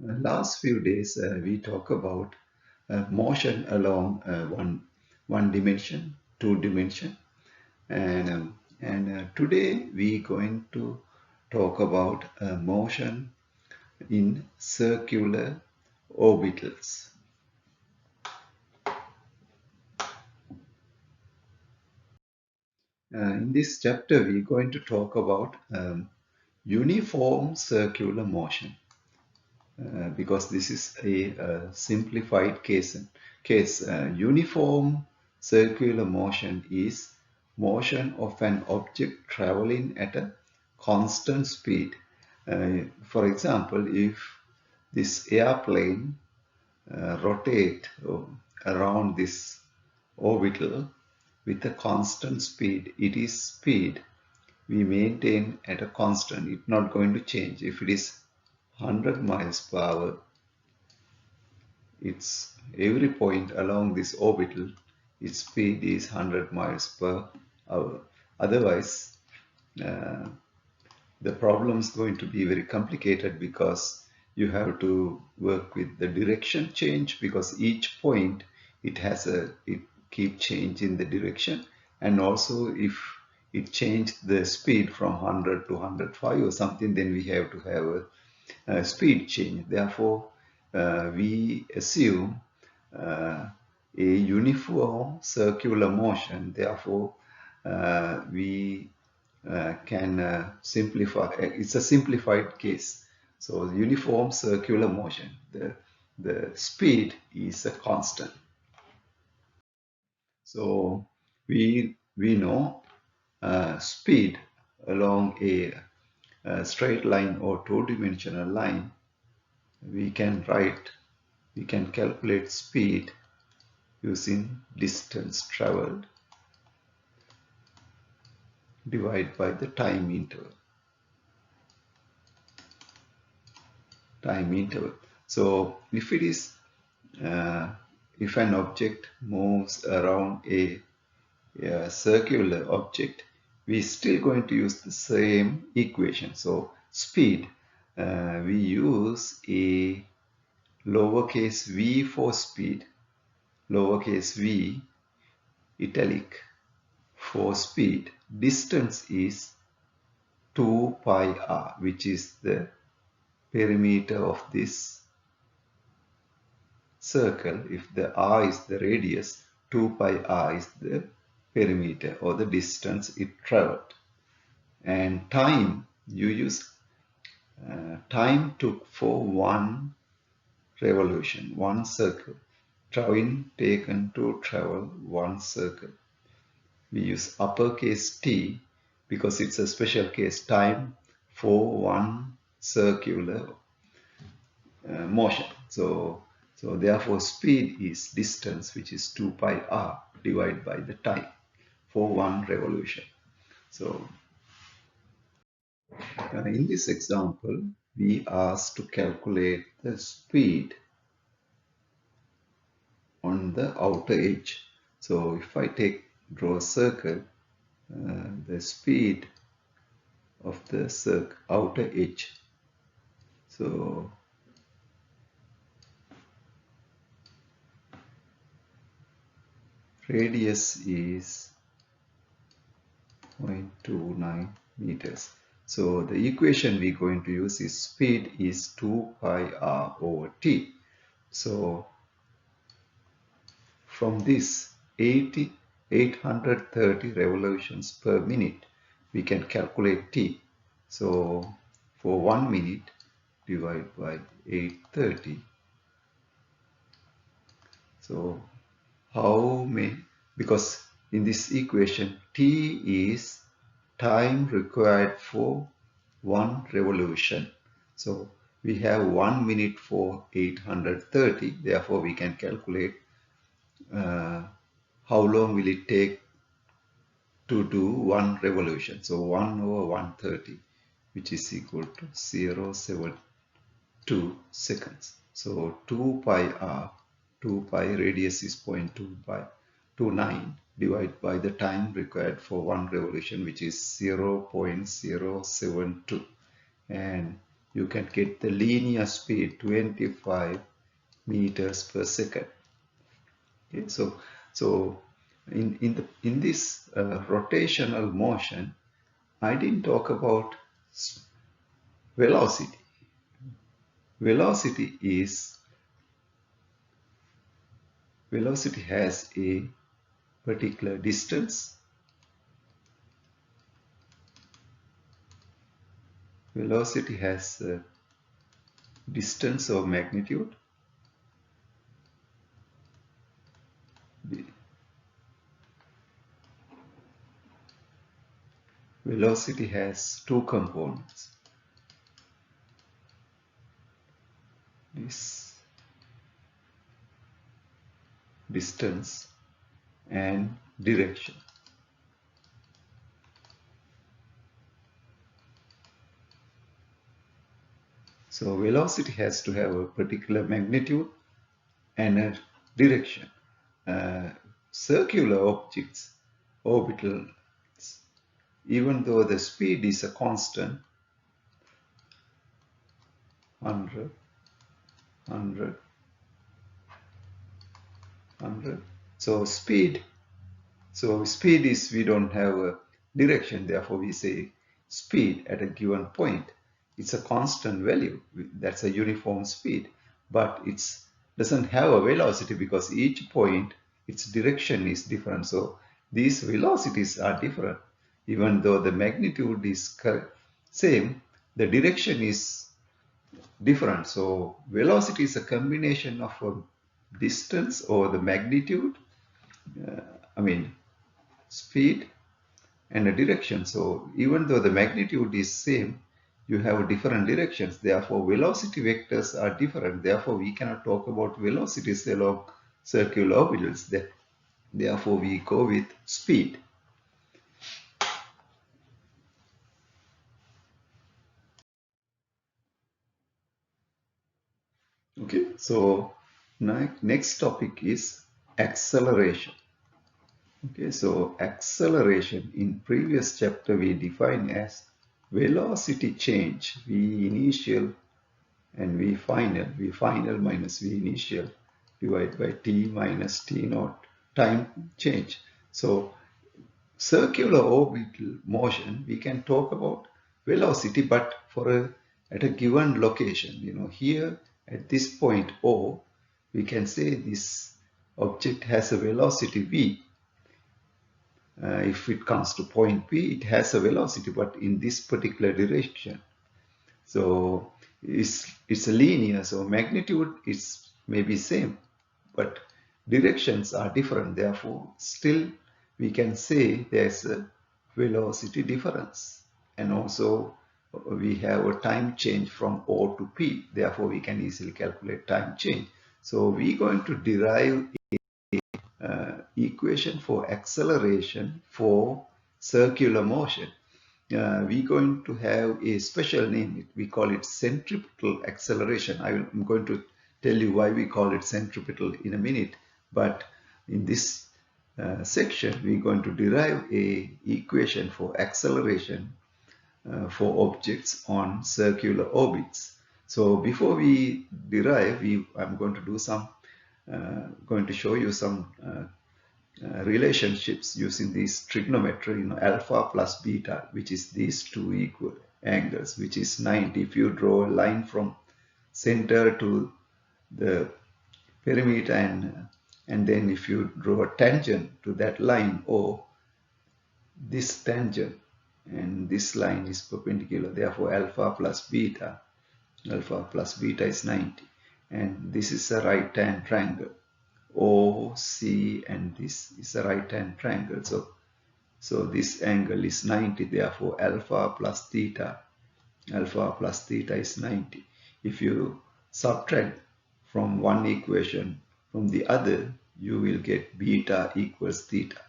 Last few days we talk about motion along one dimension, two dimension, and today we going to talk about motion in circular orbitals. In this chapter, we're going to talk about uniform circular motion. Because this is a simplified case. Uniform circular motion is motion of an object traveling at a constant speed. For example, if this airplane rotate around this orbital with a constant speed, it is speed we maintain at a constant. It's not going to change. If it is 100 miles per hour, its every point along this orbital, its speed is 100 miles per hour. Otherwise, uh, the problem is going to be very complicated because you have to work with the direction change, because each point it keep change in the direction, and also if it changed the speed from 100 to 105 or something, then we have to have a speed change. Therefore, we assume a uniform circular motion. Therefore, we can simplify. It's a simplified case. So, uniform circular motion. The speed is a constant. So, we know speed along a straight line or two-dimensional line. We can calculate speed using distance traveled divided by the time interval. So if it is if an object moves around a circular object, we still going to use the same equation. So speed, we use a lowercase v for speed, lowercase v italic for speed. Distance is 2 pi r, which is the perimeter of this circle. If the r is the radius, 2 pi r is the perimeter or the distance it traveled. And time, you use time took for one revolution, one circle, time taken to travel one circle. We use uppercase T because it's a special case, time for one circular motion. So therefore speed is distance, which is 2 pi r divided by the time for one revolution. So in this example, we asked to calculate the speed on the outer edge. So if I draw a circle, the speed of the outer edge. So radius is 0.29 meters. So the equation we're going to use is speed is 2 pi r over t. So from this 830 revolutions per minute, we can calculate t. So for 1 minute, divide by 830. So how many, because in this equation t is time required for one revolution. So we have 1 minute for 830. Therefore we can calculate how long will it take to do one revolution. So 1 over 130, which is equal to 0.72 seconds. So 2 pi r, 2 pi radius is 0.29 divided by the time required for one revolution, which is 0.072. And you can get the linear speed 25 meters per second. Okay, so in this rotational motion, I didn't talk about velocity. Velocity has a particular distance. Velocity has a distance or magnitude. Velocity has two components. This distance and direction. So velocity has to have a particular magnitude and a direction. Circular objects, orbitals, even though the speed is a constant, 100, 100, 100. So speed is, we don't have a direction, therefore we say speed at a given point. It's a constant value, that's a uniform speed, but it doesn't have a velocity because each point, its direction is different. So these velocities are different. Even though the magnitude is same, the direction is different. So velocity is a combination of a distance or the magnitude, speed and a direction. So even though the magnitude is same, you have different directions. Therefore, velocity vectors are different. Therefore, we cannot talk about velocities along circular orbitals. Therefore, we go with speed. Okay, so next topic is acceleration. Okay, so acceleration in previous chapter we define as velocity change, v initial and v final minus v initial divided by t minus t naught, time change. So circular orbital motion, we can talk about velocity, but at a given location. Here at this point O, we can say this object has a velocity v. If it comes to point P, it has a velocity, but in this particular direction. So it's a linear, so magnitude is maybe same, but directions are different. Therefore, still we can say there's a velocity difference. And also we have a time change from O to P. Therefore, we can easily calculate time change. So we're going to derive equation for acceleration for circular motion. We're going to have a special name. We call it centripetal acceleration. I'm going to tell you why we call it centripetal in a minute. But in this section, we're going to derive a equation for acceleration for objects on circular orbits. So before we derive, I'm going to do going to show you some relationships using this trigonometry, alpha plus beta, which is these two equal angles, which is 90. If you draw a line from center to the perimeter and then if you draw a tangent to that line, or this tangent and this line is perpendicular, therefore alpha plus beta is 90, and this is a right hand triangle. OC, and this is a right hand triangle. So this angle is 90, therefore alpha plus theta is 90. If you subtract from one equation from the other, you will get beta equals theta,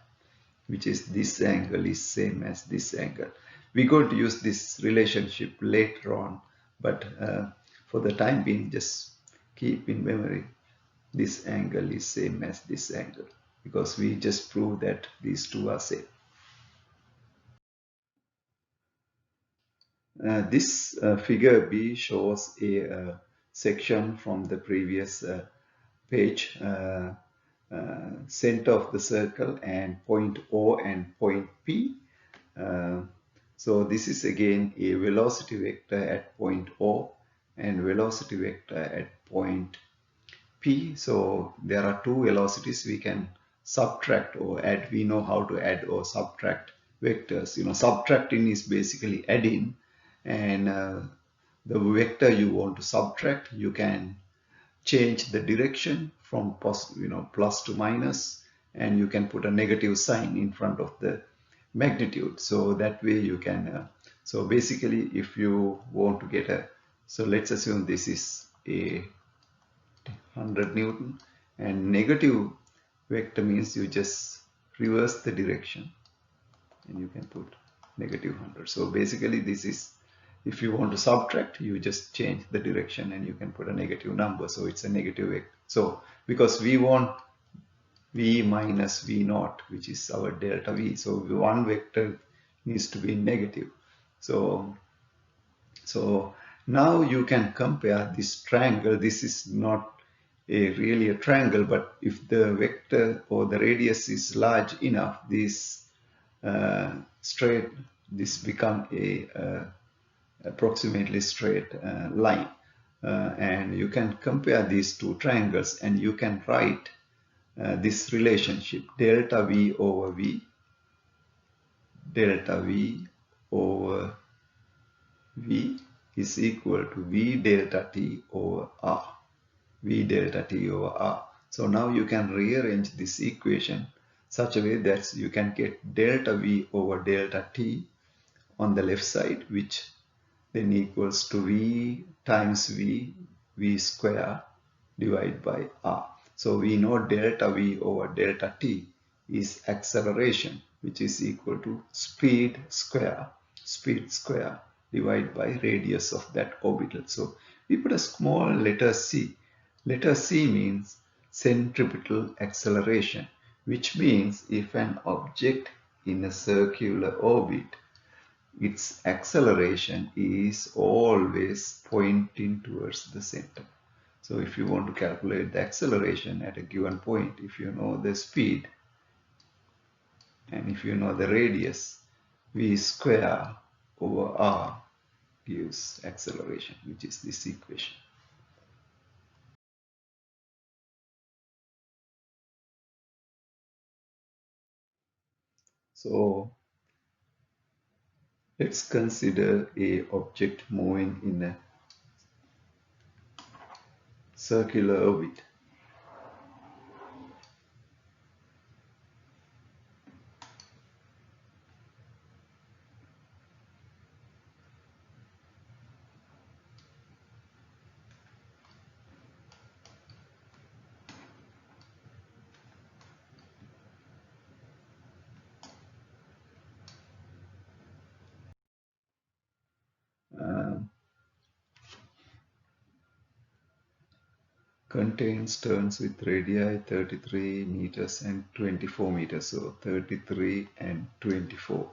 which is this angle is same as this angle. We're going to use this relationship later on, but for the time being, just keep in memory this angle is same as this angle, because we just proved that these two are same. This figure B shows a section from the previous page, center of the circle and point O and point P. Uh, so this is again a velocity vector at point O and velocity vector at point P. So there are two velocities we can subtract or add. We know how to add or subtract vectors. Subtracting is basically adding, and the vector you want to subtract, you can change the direction from plus to minus, and you can put a negative sign in front of the magnitude. So that way you can. So basically, if you want to get so let's assume this is a 100 Newton, and negative vector means you just reverse the direction and you can put negative 100. So basically this is, if you want to subtract, you just change the direction and you can put a negative number. So it's a negative vector. So because we want v minus v naught, which is our delta v, so one vector needs to be negative. So now you can compare this triangle. This is not really a triangle, but if the vector or the radius is large enough, this straight, this become a approximately straight line. And you can compare these two triangles and you can write this relationship delta v over v, delta v over v is equal to v delta t over r, v delta t over r. So now you can rearrange this equation such a way that you can get delta v over delta t on the left side, which then equals to v times v square divided by r. So we know delta v over delta t is acceleration, which is equal to speed square divided by radius of that orbital. So we put a small letter c. Letter c means centripetal acceleration, which means if an object in a circular orbit, its acceleration is always pointing towards the center. So if you want to calculate the acceleration at a given point, if you know the speed and if you know the radius, v square over r gives acceleration, which is this equation. So let's consider a object moving in a circular orbit. Contains turns with radii 33 meters and 24 meters. So 33 and 24.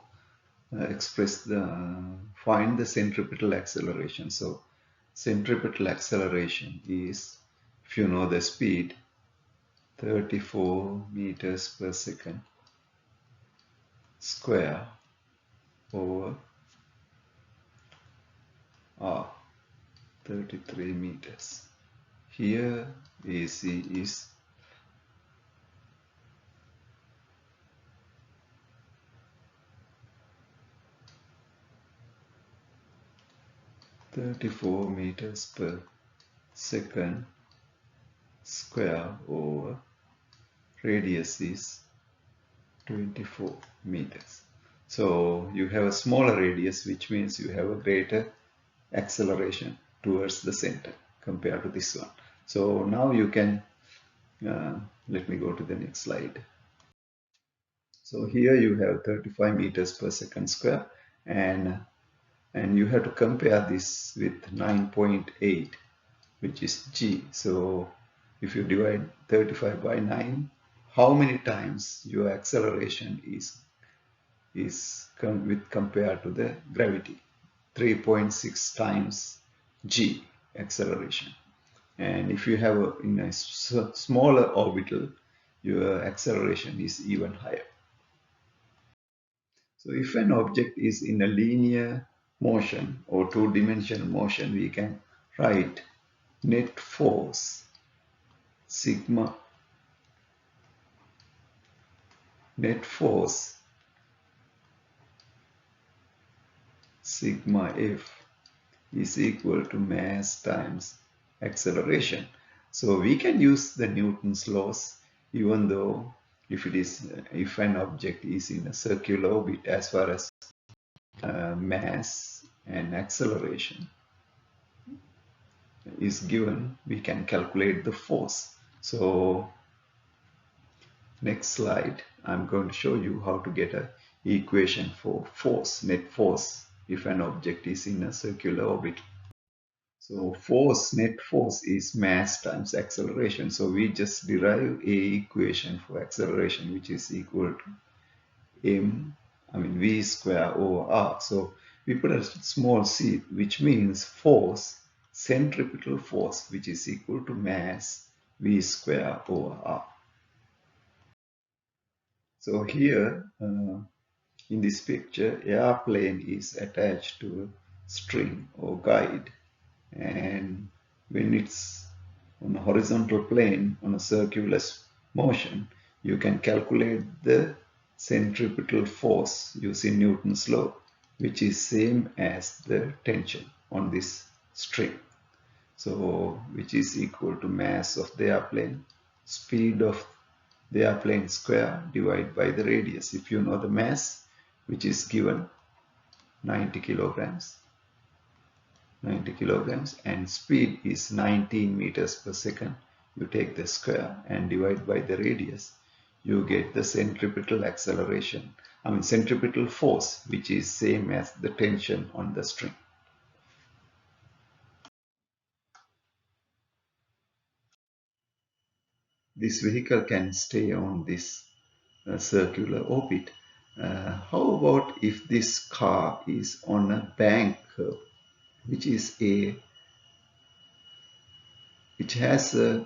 Find the centripetal acceleration. So centripetal acceleration is, if you know the speed, 34 meters per second square over r, 33 meters. Here AC is 34 meters per second square over radius is 24 meters. So you have a smaller radius, which means you have a greater acceleration towards the center compared to this one. So now you can, let me go to the next slide. So here you have 35 meters per second square, and you have to compare this with 9.8, which is g. So if you divide 35 by 9, how many times your acceleration is compared to the gravity? 3.6 times g acceleration. And if you have in a smaller orbital, your acceleration is even higher. So if an object is in a linear motion or two-dimensional motion, we can write net force sigma, net force sigma f is equal to mass times acceleration. So we can use the Newton's laws, even though if an object is in a circular orbit, as far as mass and acceleration is given, we can calculate the force. So next slide, I'm going to show you how to get an equation for force, net force, if an object is in a circular orbit. So force, net force is mass times acceleration. So we just derive a equation for acceleration, which is equal to v square over r. So we put a small c, which means force, centripetal force, which is equal to mass v square over r. So here in this picture, airplane is attached to a string or guide, and when it's on a horizontal plane on a circular motion, you can calculate the centripetal force using Newton's law, which is same as the tension on this string. So which is equal to mass of the airplane, speed of the airplane square divided by the radius. If you know the mass, which is given 90 kilograms, and speed is 19 meters per second, you take the square and divide by the radius, you get the centripetal acceleration, centripetal force, which is same as the tension on the string. This vehicle can stay on this circular orbit. How about if this car is on a bank curve, which has a,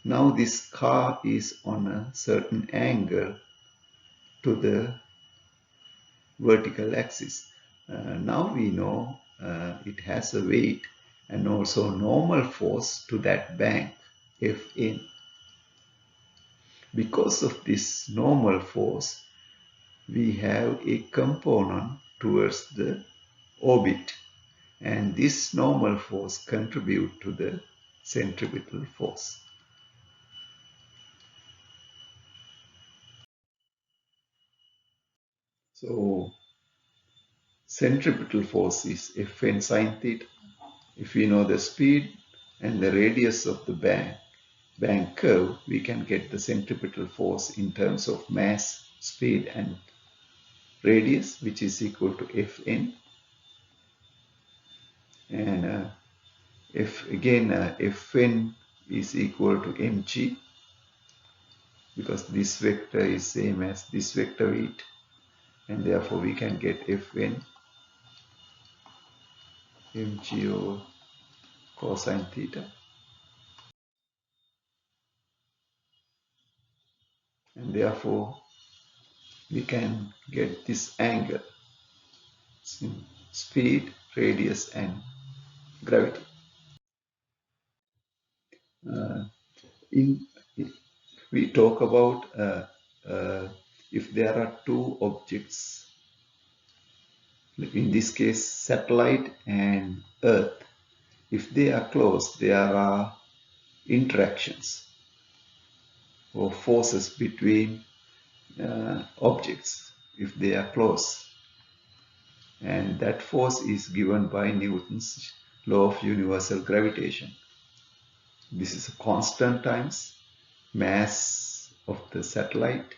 now this car is on a certain angle to the vertical axis. Now we know it has a weight and also normal force to that bank, Fn. Because of this normal force, we have a component towards the orbit, and this normal force contributes to the centripetal force. So centripetal force is Fn sine theta. If we know the speed and the radius of the bank curve, we can get the centripetal force in terms of mass, speed and radius, which is equal to Fn. And Fn is equal to mg, because this vector is same as this vector weight, and therefore we can get Fn mg over cosine theta, and therefore we can get this angle, speed, radius and gravity. We talk about if there are two objects, in this case satellite and Earth, if they are close, there are interactions or forces between objects if they are close, and that force is given by Newton's law of universal gravitation. This is a constant times mass of the satellite,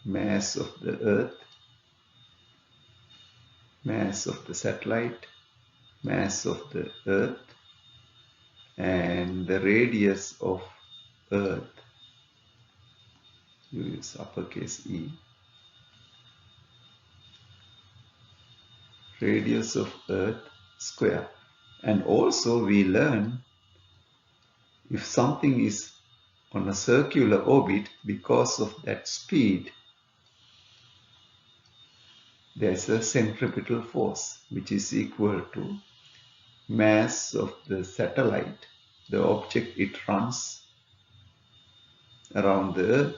mass of the Earth, mass of the satellite, mass of the Earth, and the radius of Earth, you use uppercase E, radius of Earth square. And also we learn if something is on a circular orbit, because of that speed, there is a centripetal force which is equal to mass of the satellite, the object it runs around the Earth,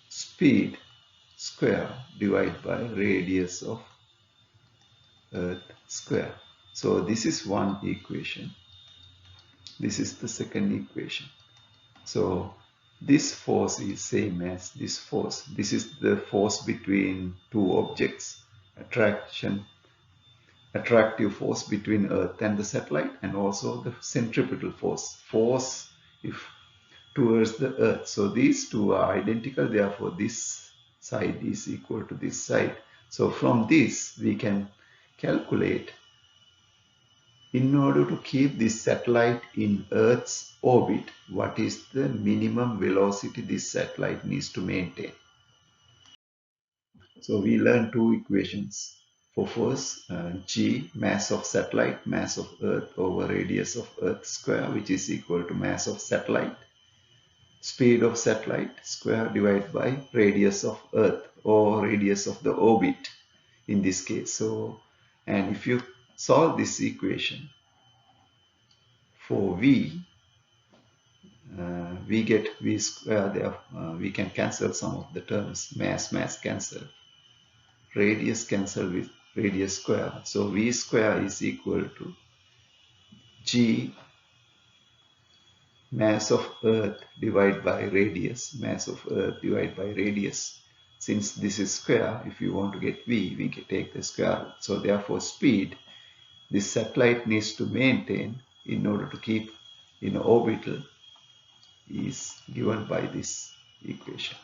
speed square divided by radius of Earth square. So this is one equation. This is the second equation. So this force is same as this force. This is the force between two objects, attractive force between Earth and the satellite, and also the centripetal force if towards the Earth. So these two are identical, therefore this side is equal to this side. So from this we can calculate, in order to keep this satellite in Earth's orbit, what is the minimum velocity this satellite needs to maintain. So we learned two equations. For force, G, mass of satellite, mass of Earth over radius of Earth square, which is equal to mass of satellite, speed of satellite square divided by radius of Earth, or radius of the orbit in this case. So, and if you solve this equation for V, we get V square there. We can cancel some of the terms. Mass cancel. Radius cancel with radius square. So V square is equal to G mass of Earth divided by radius. Mass of Earth divided by radius. Since this is square, if you want to get V, we can take the square root. So therefore speed this satellite needs to maintain in order to keep in orbital is given by this equation.